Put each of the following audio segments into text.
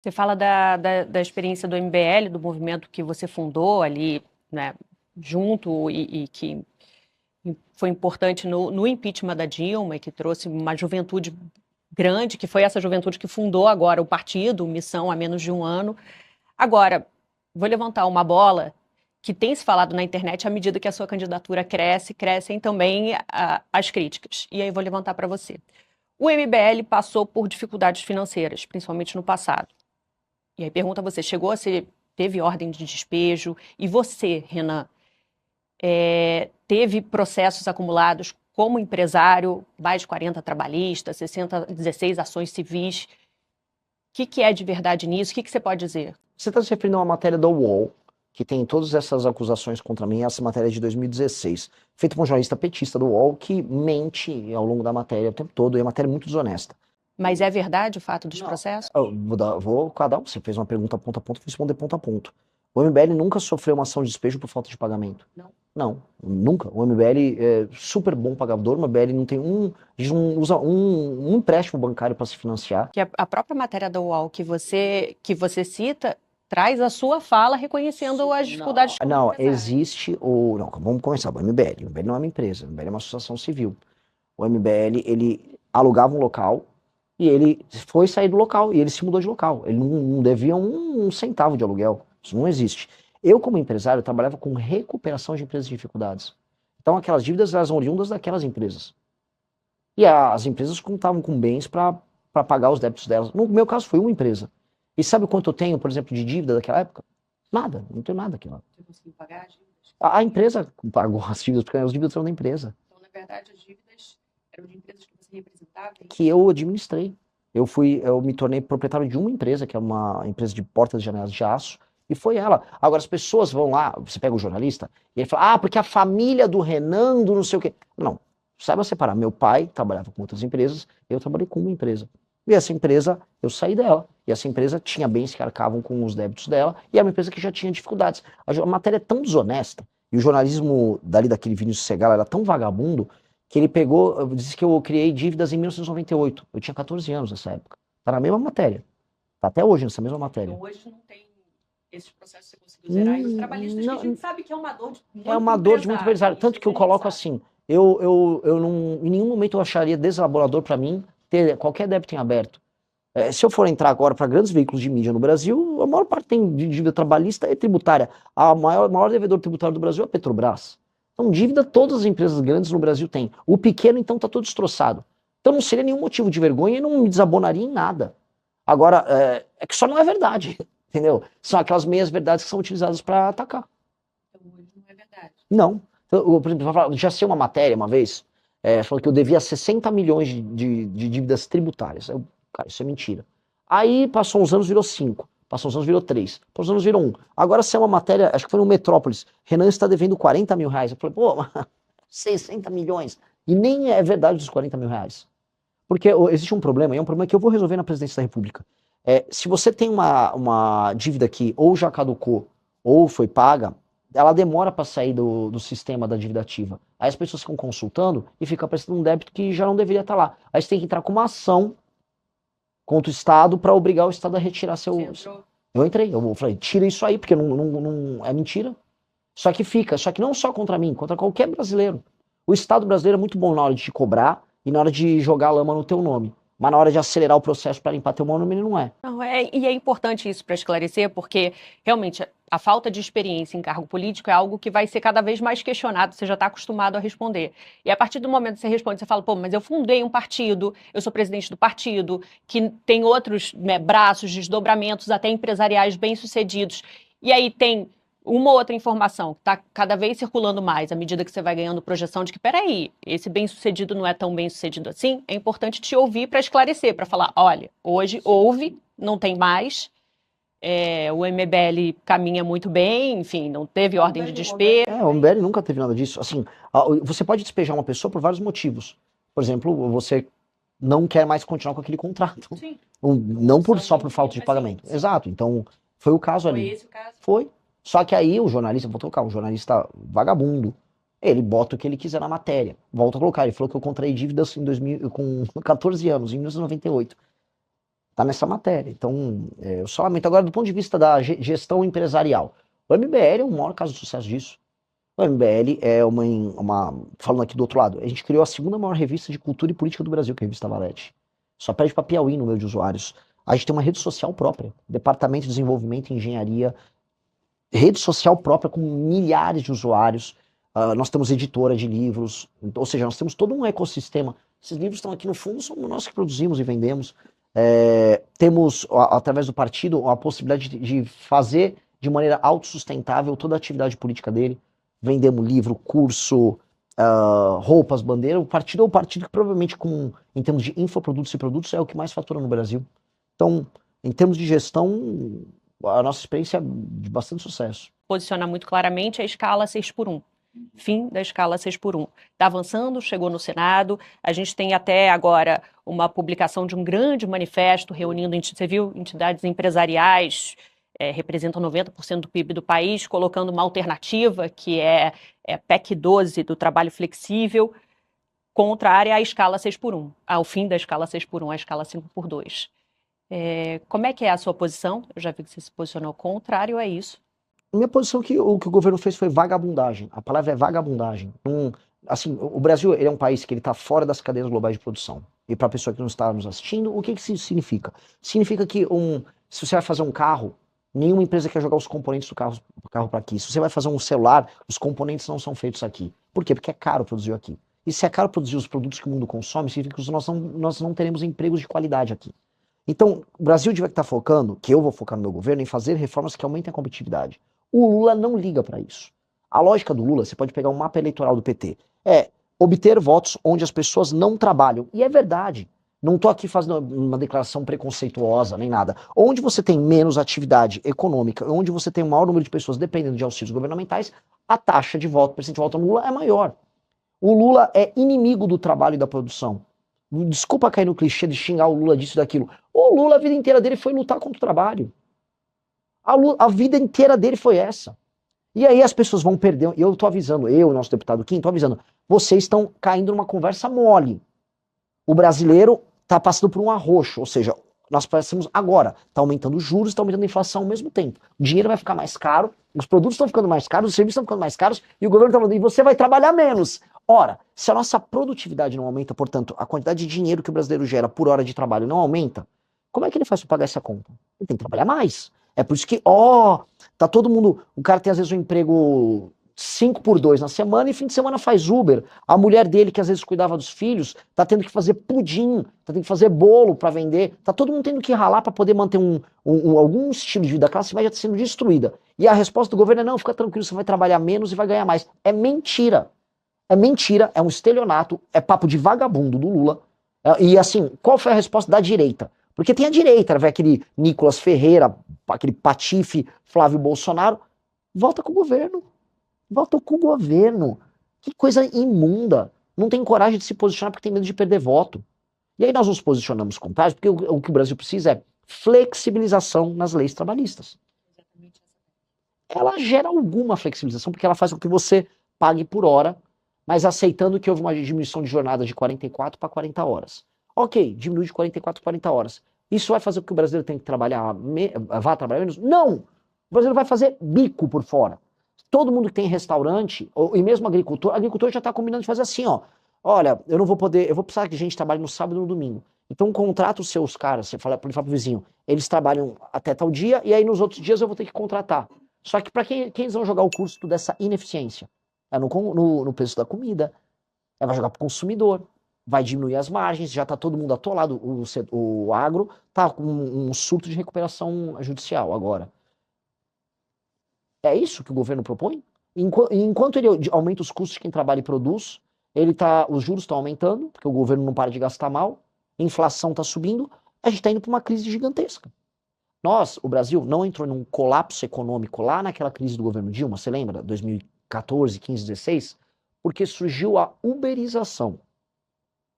Você fala da experiência do MBL, do movimento que você fundou ali, né, junto e que foi importante no impeachment da Dilma e que trouxe uma juventude grande, que foi essa juventude que fundou agora o partido, Missão, há menos de um ano. Agora, vou levantar uma bola que tem se falado na internet à medida que a sua candidatura cresce, crescem também as críticas. E aí vou levantar para você. O MBL passou por dificuldades financeiras, principalmente no passado. E aí pergunta a você, chegou a ser, teve ordem de despejo? E você, Renan, teve processos acumulados como empresário, mais de 40 trabalhistas, 16 ações civis. O que é de verdade nisso? O que você pode dizer? Você está se referindo a uma matéria do UOL, que tem todas essas acusações contra mim, essa matéria é de 2016, feita por um jornalista petista do UOL, que mente ao longo da matéria o tempo todo, e a matéria é muito desonesta. Mas é verdade o fato dos processos? Eu vou cada um, você fez uma pergunta ponto a ponto, eu vou responder ponto a ponto. O MBL nunca sofreu uma ação de despejo por falta de pagamento. Não. Não, nunca. O MBL é super bom pagador, o MBL não tem a gente não usa um empréstimo bancário para se financiar. Que a própria matéria da UOL que você cita traz a sua fala reconhecendo as dificuldades como Não, empresário. existe o... Não, vamos começar. O MBL. O MBL não é uma empresa, o MBL é uma associação civil. O MBL, ele alugava um local e ele foi sair do local e ele se mudou de local. Ele não devia um centavo de aluguel. Isso não existe. Eu, como empresário, trabalhava com recuperação de empresas em dificuldades. Então, aquelas dívidas, elas são oriundas daquelas empresas. E as empresas contavam com bens para pagar os débitos delas. No meu caso, foi uma empresa. E sabe quanto eu tenho, por exemplo, de dívida daquela época? Nada, não tenho nada aqui lá. Você conseguiu pagar as dívidas? A empresa pagou as dívidas, porque as dívidas eram da empresa. Então, na verdade, as dívidas eram de empresas que você representava? Que eu administrei. Eu me tornei proprietário de uma empresa, que é uma empresa de portas e janelas de aço, e foi ela. Agora, as pessoas vão lá, você pega o jornalista, e ele fala, porque a família do Renan, do não sei o quê. Não, saiba separar. Meu pai trabalhava com outras empresas, eu trabalhei com uma empresa. E essa empresa, eu saí dela. E essa empresa tinha bens que arcavam com os débitos dela, e é uma empresa que já tinha dificuldades. A matéria é tão desonesta, e o jornalismo dali daquele Vinícius Segal era tão vagabundo, que ele pegou, disse que eu criei dívidas em 1998. Eu tinha 14 anos nessa época. Tá na mesma matéria. Tá até hoje nessa mesma matéria. Então hoje não tem esses processos que você conseguiu zerar. E os trabalhistas que a gente sabe que é uma dor de muito É uma dor de muito empresário. Tanto que eu coloco assim, eu não, em nenhum momento eu acharia deselaborador para mim ter qualquer débito em aberto. Se eu for entrar agora para grandes veículos de mídia no Brasil, a maior parte tem de dívida trabalhista e tributária. A maior devedor tributário do Brasil é a Petrobras. Então, dívida todas as empresas grandes no Brasil têm. O pequeno, então, está todo destroçado. Então, não seria nenhum motivo de vergonha e não me desabonaria em nada. Agora, é que só não é verdade, entendeu? São aquelas meias verdades que são utilizadas para atacar. Então, hoje não é verdade. Não. Por exemplo, já sei uma matéria uma vez, falou que eu devia 60 milhões de dívidas tributárias. Cara, isso é mentira. Aí, passou uns anos, virou 5. Passou uns anos, virou 3. Passou uns anos, virou 1. Agora, se é uma matéria, acho que foi no Metrópolis, Renan está devendo 40 mil reais. Eu falei, pô, 60 milhões. E nem é verdade dos 40 mil reais. Porque existe um problema, e é um problema que eu vou resolver na presidência da República. Se você tem uma dívida que ou já caducou, ou foi paga, ela demora para sair do sistema da dívida ativa. Aí as pessoas ficam consultando e fica aparecendo um débito que já não deveria estar lá. Aí você tem que entrar com uma ação contra o Estado para obrigar o Estado a retirar seu... Eu entrei, eu falei, tira isso aí, porque não é mentira. Só que não só contra mim, contra qualquer brasileiro. O Estado brasileiro é muito bom na hora de te cobrar e na hora de jogar lama no teu nome. Mas na hora de acelerar o processo para limpar teu nome, ele não é. Não, e é importante isso para esclarecer, porque realmente a falta de experiência em cargo político é algo que vai ser cada vez mais questionado, você já está acostumado a responder. E a partir do momento que você responde, você fala, pô, mas eu fundei um partido, eu sou presidente do partido, que tem outros, né, braços, desdobramentos, até empresariais bem-sucedidos. E aí tem uma outra informação que está cada vez circulando mais à medida que você vai ganhando projeção de que, peraí, esse bem-sucedido não é tão bem-sucedido assim, é importante te ouvir para esclarecer, para falar, olha, hoje houve, não tem mais, o MBL caminha muito bem, enfim, não teve ordem de despejo. O MBL nunca teve nada disso. Assim, você pode despejar uma pessoa por vários motivos. Por exemplo, você não quer mais continuar com aquele contrato. Sim. Não só por falta de pagamento. Exato. Então, foi o caso ali. Foi esse o caso? Foi. Só que aí o jornalista, vou colocar, um jornalista vagabundo, ele bota o que ele quiser na matéria. Volta a colocar, ele falou que eu contraí dívidas com 14 anos, em 1998. Tá nessa matéria. Então, eu só lamento. Agora, do ponto de vista da gestão empresarial, o MBL é o maior caso de sucesso disso. O MBL é falando aqui do outro lado, a gente criou a segunda maior revista de cultura e política do Brasil, que é a Revista Valete. Só perde para Piauí no meio de usuários. A gente tem uma rede social própria, Departamento de Desenvolvimento e Engenharia, rede social própria com milhares de usuários. Nós temos editora de livros, ou seja, nós temos todo um ecossistema. Esses livros estão aqui no fundo, somos nós que produzimos e vendemos. Temos, através do partido, a possibilidade de fazer de maneira autossustentável toda a atividade política dele. Vendemos livro, curso, roupas, bandeira. O partido é o partido que provavelmente, em termos de infoprodutos e produtos, é o que mais fatura no Brasil. Então, em termos de gestão, a nossa experiência é de bastante sucesso. Posiciona muito claramente a escala 6x1. Fim da escala 6x1. Está avançando, chegou no Senado. A gente tem até agora uma publicação de um grande manifesto reunindo, você viu, entidades empresariais, representam 90% do PIB do país, colocando uma alternativa que é PEC 12 do trabalho flexível, contrária à escala 6x1, ao fim da escala 6x1, à escala 5x2. Como é que é a sua posição? Eu já vi que você se posicionou contrário a isso. Minha posição é que o governo fez foi vagabundagem. A palavra é vagabundagem. Assim, o Brasil ele é um país que ele está fora das cadeias globais de produção. E para a pessoa que não está nos assistindo, o que isso significa? Significa que se você vai fazer um carro, nenhuma empresa quer jogar os componentes do carro para aqui. Se você vai fazer um celular, os componentes não são feitos aqui. Por quê? Porque é caro produzir aqui. E se é caro produzir os produtos que o mundo consome, significa que nós não teremos empregos de qualidade aqui. Então, o Brasil devia estar focando, que eu vou focar no meu governo, em fazer reformas que aumentem a competitividade. O Lula não liga para isso. A lógica do Lula, você pode pegar um mapa eleitoral do PT, é obter votos onde as pessoas não trabalham. E é verdade. Não estou aqui fazendo uma declaração preconceituosa, nem nada. Onde você tem menos atividade econômica, onde você tem um maior número de pessoas dependendo de auxílios governamentais, a taxa de voto, percentual de voto no Lula é maior. O Lula é inimigo do trabalho e da produção. Desculpa cair no clichê de xingar o Lula disso e daquilo. O Lula, a vida inteira dele foi lutar contra o trabalho. A vida inteira dele foi essa. E aí as pessoas vão perder. Eu tô avisando, nosso deputado Kim, tô avisando. Vocês estão caindo numa conversa mole. O brasileiro tá passando por um arroxo, ou seja, nós passamos agora, tá aumentando os juros, tá aumentando a inflação ao mesmo tempo. O dinheiro vai ficar mais caro, os produtos estão ficando mais caros, os serviços estão ficando mais caros, e o governo tá falando, e você vai trabalhar menos. Ora, se a nossa produtividade não aumenta, portanto, a quantidade de dinheiro que o brasileiro gera por hora de trabalho não aumenta, como é que ele faz para pagar essa conta? Ele tem que trabalhar mais. É por isso que, tá todo mundo, o cara tem às vezes um emprego 5x2 na semana e fim de semana faz Uber. A mulher dele, que às vezes cuidava dos filhos, tá tendo que fazer pudim, tá tendo que fazer bolo para vender, tá todo mundo tendo que ralar para poder manter algum estilo de vida. A classe média tá sendo destruída. E a resposta do governo é, não, fica tranquilo, você vai trabalhar menos e vai ganhar mais. É mentira. É mentira, é um estelionato, é papo de vagabundo do Lula. E assim, qual foi a resposta da direita? Porque tem a direita, vai aquele Nicolas Ferreira, aquele patife Flávio Bolsonaro, volta com o governo. Volta com o governo. Que coisa imunda. Não tem coragem de se posicionar porque tem medo de perder voto. E aí nós nos posicionamos contrários porque o que o Brasil precisa é flexibilização nas leis trabalhistas. Ela gera alguma flexibilização porque ela faz com que você pague por hora, mas aceitando que houve uma diminuição de jornada de 44 para 40 horas. Ok, diminui de 44 para 40 horas. Isso vai fazer com que o brasileiro tenha que trabalhar, vá trabalhar menos? Não! O brasileiro vai fazer bico por fora. Todo mundo que tem restaurante, e mesmo agricultor já está combinando de fazer assim, ó. Olha, eu não vou poder, eu vou precisar que a gente trabalhe no sábado e no domingo. Então contrata os seus caras, você fala pro vizinho, eles trabalham até tal dia, e aí nos outros dias eu vou ter que contratar. Só que para quem eles vão jogar o custo dessa ineficiência? É no preço da comida, vai jogar pro consumidor, vai diminuir as margens, já está todo mundo atolado, o agro está com um surto de recuperação judicial agora. É isso que o governo propõe? Enquanto ele aumenta os custos de quem trabalha e produz, os juros estão aumentando, porque o governo não para de gastar mal, a inflação está subindo, a gente está indo para uma crise gigantesca. O Brasil, não entrou num colapso econômico lá naquela crise do governo Dilma, você lembra? 2014, 15, 16? Porque surgiu a uberização.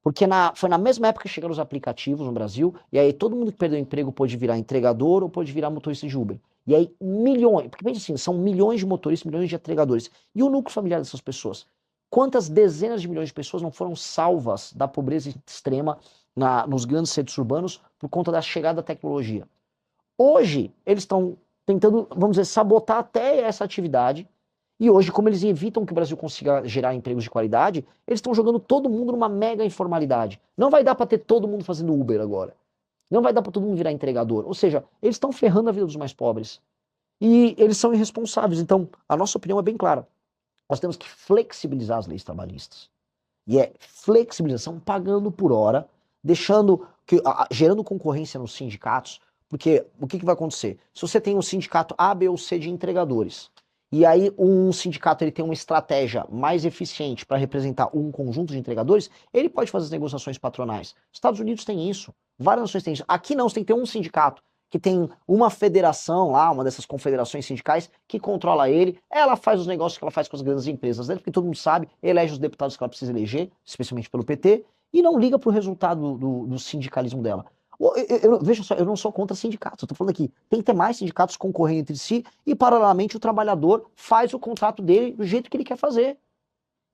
Porque foi na mesma época que chegaram os aplicativos no Brasil, e aí todo mundo que perdeu o emprego pôde virar entregador ou pôde virar motorista de Uber. E aí milhões, porque pensa assim, são milhões de motoristas, milhões de entregadores. E o núcleo familiar dessas pessoas? Quantas dezenas de milhões de pessoas não foram salvas da pobreza extrema nos grandes centros urbanos por conta da chegada da tecnologia. Hoje, eles estão tentando, vamos dizer, sabotar até essa atividade. E hoje, como eles evitam que o Brasil consiga gerar empregos de qualidade, eles estão jogando todo mundo numa mega informalidade. Não vai dar para ter todo mundo fazendo Uber agora. Não vai dar para todo mundo virar entregador. Ou seja, eles estão ferrando a vida dos mais pobres. E eles são irresponsáveis. Então, a nossa opinião é bem clara. Nós temos que flexibilizar as leis trabalhistas. E é flexibilização pagando por hora, deixando gerando concorrência nos sindicatos, porque o que vai acontecer? Se você tem um sindicato A, B ou C de entregadores, e aí um sindicato ele tem uma estratégia mais eficiente para representar um conjunto de entregadores, ele pode fazer as negociações patronais. Estados Unidos tem isso, várias nações têm isso. Aqui não, você tem que ter um sindicato que tem uma federação lá, uma dessas confederações sindicais, que controla ele, ela faz os negócios que ela faz com as grandes empresas dela, porque todo mundo sabe, elege os deputados que ela precisa eleger, especialmente pelo PT, e não liga para o resultado do sindicalismo dela. Veja só, eu não sou contra sindicatos, eu tô falando aqui, tem que ter mais sindicatos concorrendo entre si, e paralelamente o trabalhador faz o contrato dele do jeito que ele quer fazer.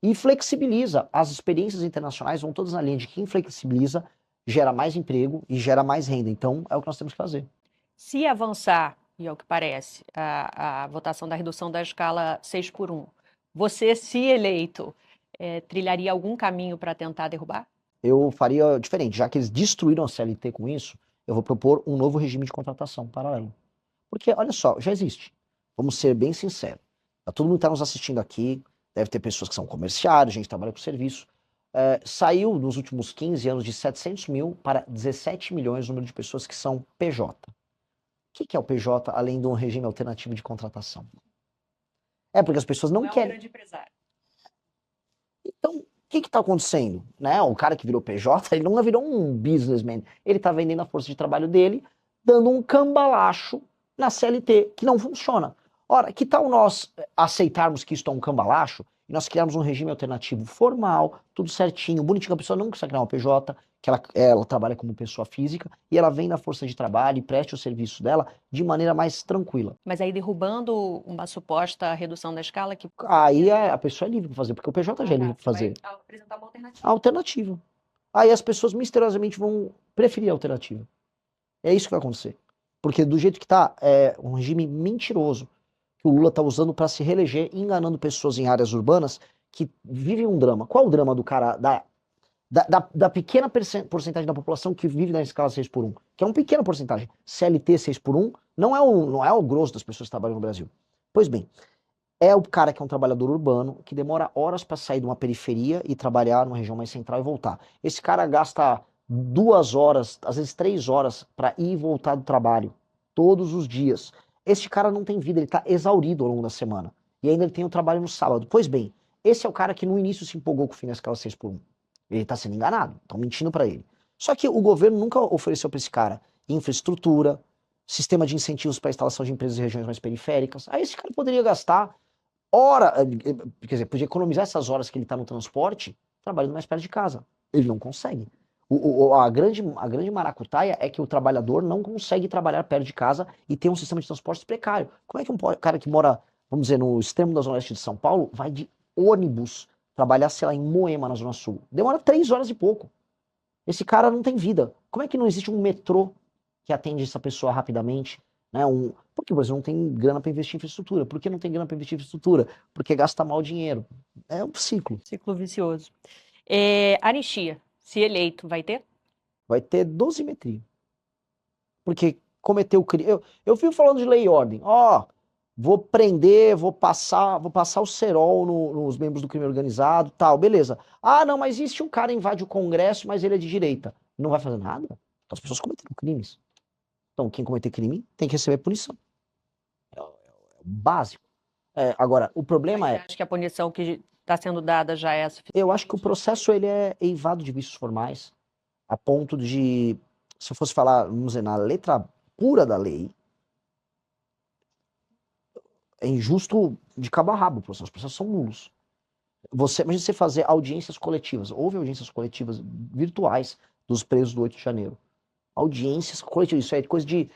E flexibiliza. As experiências internacionais vão todas na linha de quem flexibiliza, gera mais emprego e gera mais renda. Então, é o que nós temos que fazer. Se avançar, e é o que parece, a votação da redução da escala 6x1, você, se eleito, trilharia algum caminho para tentar derrubar? Eu faria diferente. Já que eles destruíram a CLT com isso, eu vou propor um novo regime de contratação paralelo. Porque, olha só, já existe. Vamos ser bem sinceros. Todo mundo está nos assistindo aqui, deve ter pessoas que são comerciários, gente que trabalha com serviço. Saiu nos últimos 15 anos de 700 mil para 17 milhões o número de pessoas que são PJ. O que é o PJ, além de um regime alternativo de contratação? Porque as pessoas não querem. É um grande empresário. Então, o que está acontecendo? Né? O cara que virou PJ, ele não virou um businessman. Ele está vendendo a força de trabalho dele, dando um cambalacho na CLT, que não funciona. Ora, que tal nós aceitarmos que isso é um cambalacho e nós criarmos um regime alternativo formal, tudo certinho, bonitinho, a pessoa não precisa criar uma PJ, que ela trabalha como pessoa física, e ela vem na força de trabalho e preste o serviço dela de maneira mais tranquila. Mas aí derrubando uma suposta redução da escala que... Aí a pessoa é livre para fazer, porque o PJ já é livre para fazer. Vai apresentar uma alternativa. Alternativa. Aí as pessoas misteriosamente vão preferir a alternativa. É isso que vai acontecer. Porque do jeito que tá, é um regime mentiroso que o Lula tá usando para se reeleger, enganando pessoas em áreas urbanas que vivem um drama. Qual o drama do cara, da pequena porcentagem da população que vive na escala 6x1? Que é uma pequena porcentagem. CLT 6x1 não é o grosso das pessoas que trabalham no Brasil. Pois bem, é o cara que é um trabalhador urbano, que demora horas para sair de uma periferia e trabalhar numa região mais central e voltar. Esse cara gasta 2 horas, às vezes 3 horas, para ir e voltar do trabalho, todos os dias. Esse cara não tem vida, ele está exaurido ao longo da semana. E ainda ele tem o trabalho no sábado. Pois bem, esse é o cara que no início se empolgou com o fim da escala 6x1. Ele está sendo enganado, estão mentindo para ele. Só que o governo nunca ofereceu para esse cara infraestrutura, sistema de incentivos para a instalação de empresas em regiões mais periféricas. Aí esse cara poderia gastar quer dizer, podia economizar essas horas que ele está no transporte trabalhando mais perto de casa. Ele não consegue. A grande maracutaia é que o trabalhador não consegue trabalhar perto de casa e ter um sistema de transporte precário. Como é que um cara que mora, vamos dizer, no extremo da Zona Oeste de São Paulo, vai de ônibus trabalhar, sei lá, em Moema, na Zona Sul? Demora 3 horas e pouco. Esse cara não tem vida. Como é que não existe um metrô que atende essa pessoa rapidamente? Né? Porque o Brasil não tem grana para investir em infraestrutura. Por que não tem grana para investir em infraestrutura? Porque gasta mal dinheiro. É um ciclo. Ciclo vicioso. Anistia, se eleito, vai ter? Vai ter dosimetria. Porque cometeu crime. Eu fico falando de lei e ordem. Vou prender, vou passar o cerol nos membros do crime organizado, tal, beleza. Não, mas e se um cara invade o Congresso, mas ele é de direita? Não vai fazer nada? As pessoas cometeram crimes. Então, quem cometer crime tem que receber punição. É o básico. Agora, o problema Acho que a punição que está sendo dada já é suficiente. Eu acho que o processo ele é eivado de vícios formais, a ponto de, se eu fosse falar, vamos dizer, na letra pura da lei, é injusto de cabo a rabo o processo. Os processos são nulos. Imagina você fazer audiências coletivas. Houve audiências coletivas virtuais dos presos do 8 de janeiro. Audiências coletivas, isso é coisa de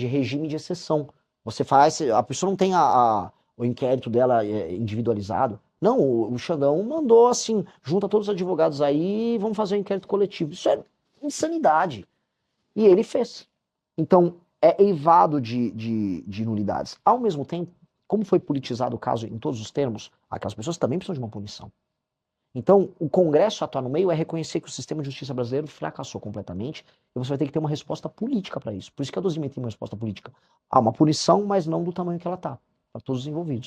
regime de exceção. Você faz, a pessoa não tem o inquérito dela individualizado. Não, o Xandão mandou assim, junta todos os advogados aí e vamos fazer um inquérito coletivo. Isso é insanidade. E ele fez. Então, é eivado de nulidades. Ao mesmo tempo, como foi politizado o caso em todos os termos, aquelas pessoas também precisam de uma punição. Então, o Congresso atuar no meio é reconhecer que o sistema de justiça brasileiro fracassou completamente e você vai ter que ter uma resposta política para isso. Por isso que a 12.006 tem uma resposta política. Há uma punição, mas não do tamanho que ela está, para todos os envolvidos.